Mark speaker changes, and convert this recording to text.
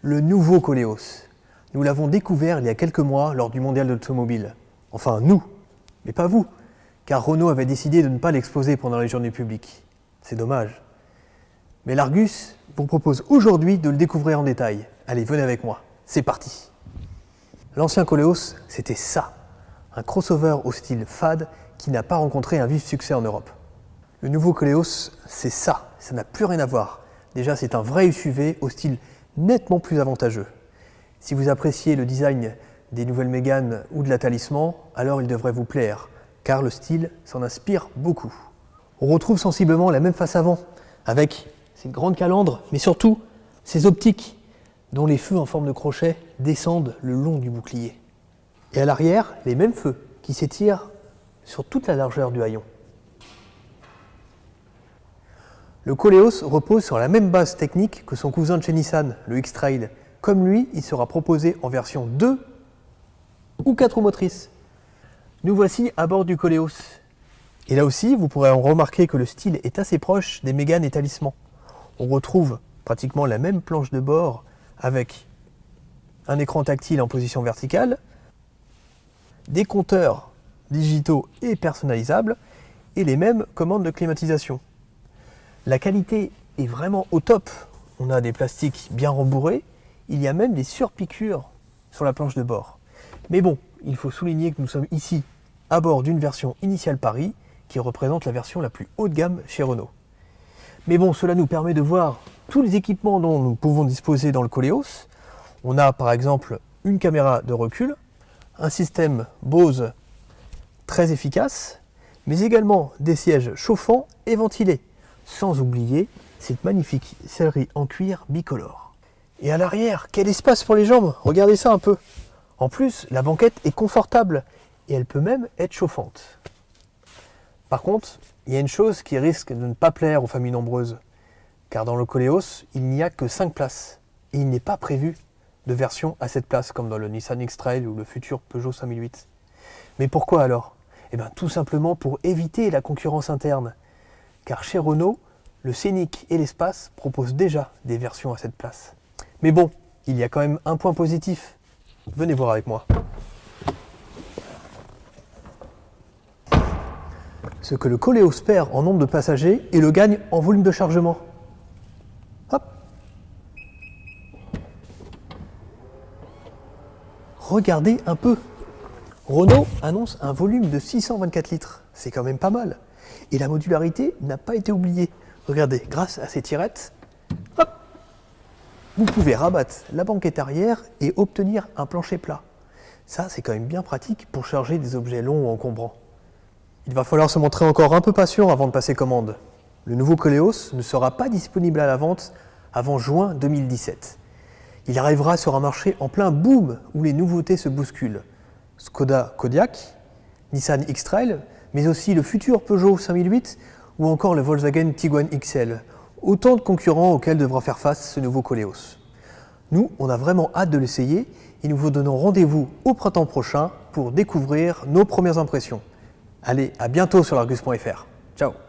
Speaker 1: le nouveau Koleos. Nous l'avons découvert il y a quelques mois lors du mondial de l'automobile. Enfin, nous, mais pas vous, car Renault avait décidé de ne pas l'exposer pendant les journées publiques. C'est dommage. Mais l'Argus vous propose aujourd'hui de le découvrir en détail. Allez, venez avec moi, c'est parti. L'ancien Koleos, c'était ça, un crossover au style fade qui n'a pas rencontré un vif succès en Europe. Le nouveau Koleos, c'est ça n'a plus rien à voir. Déjà, c'est un vrai SUV au style nettement plus avantageux. Si vous appréciez le design des nouvelles Mégane ou de la Talisman, alors il devrait vous plaire, car le style s'en inspire beaucoup. On retrouve sensiblement la même face avant, avec ses grandes calandres, mais surtout ses optiques, dont les feux en forme de crochet descendent le long du bouclier. Et à l'arrière, les mêmes feux qui s'étirent sur toute la largeur du haillon. Le Koleos repose sur la même base technique que son cousin de chez Nissan, le X-Trail. Comme lui, il sera proposé en version 2 ou 4 roues motrices. Nous voici à bord du Koleos. Et là aussi, vous pourrez remarquer que le style est assez proche des Mégane et Talisman. On retrouve pratiquement la même planche de bord avec un écran tactile en position verticale, des compteurs digitaux et personnalisables et les mêmes commandes de climatisation. La qualité est vraiment au top. On a des plastiques bien rembourrés. Il y a même des surpiqûres sur la planche de bord. Mais bon, il faut souligner que nous sommes ici à bord d'une version initiale Paris qui représente la version la plus haut de gamme chez Renault. Mais bon, cela nous permet de voir tous les équipements dont nous pouvons disposer dans le Koleos. On a par exemple une caméra de recul, un système Bose très efficace, mais également des sièges chauffants et ventilés. Sans oublier cette magnifique sellerie en cuir bicolore. Et à l'arrière, quel espace pour les jambes! Regardez ça un peu. En plus, la banquette est confortable et elle peut même être chauffante. Par contre, il y a une chose qui risque de ne pas plaire aux familles nombreuses. Car dans le Koleos, il n'y a que 5 places. Et il n'est pas prévu de version à 7 places comme dans le Nissan X-Trail ou le futur Peugeot 5008. Mais pourquoi alors? Eh bien, tout simplement pour éviter la concurrence interne. Car chez Renault, le Scénic et l'Espace proposent déjà des versions à 7 places. Mais bon, il y a quand même un point positif. Venez voir avec moi. Ce que le Koleos perd en nombre de passagers et le gagne en volume de chargement. Hop. Regardez un peu. Renault annonce un volume de 624 litres. C'est quand même pas mal. Et la modularité n'a pas été oubliée. Regardez, grâce à ces tirettes, hop, vous pouvez rabattre la banquette arrière et obtenir un plancher plat. Ça, c'est quand même bien pratique pour charger des objets longs ou encombrants. Il va falloir se montrer encore un peu patient avant de passer commande. Le nouveau Koleos ne sera pas disponible à la vente avant juin 2017. Il arrivera sur un marché en plein boom où les nouveautés se bousculent. Skoda Kodiaq, Nissan X-Trail, mais aussi le futur Peugeot 5008 ou encore le Volkswagen Tiguan XL. Autant de concurrents auxquels devra faire face ce nouveau Koleos. Nous, on a vraiment hâte de l'essayer et nous vous donnons rendez-vous au printemps prochain pour découvrir nos premières impressions. Allez, à bientôt sur l'Argus.fr. Ciao!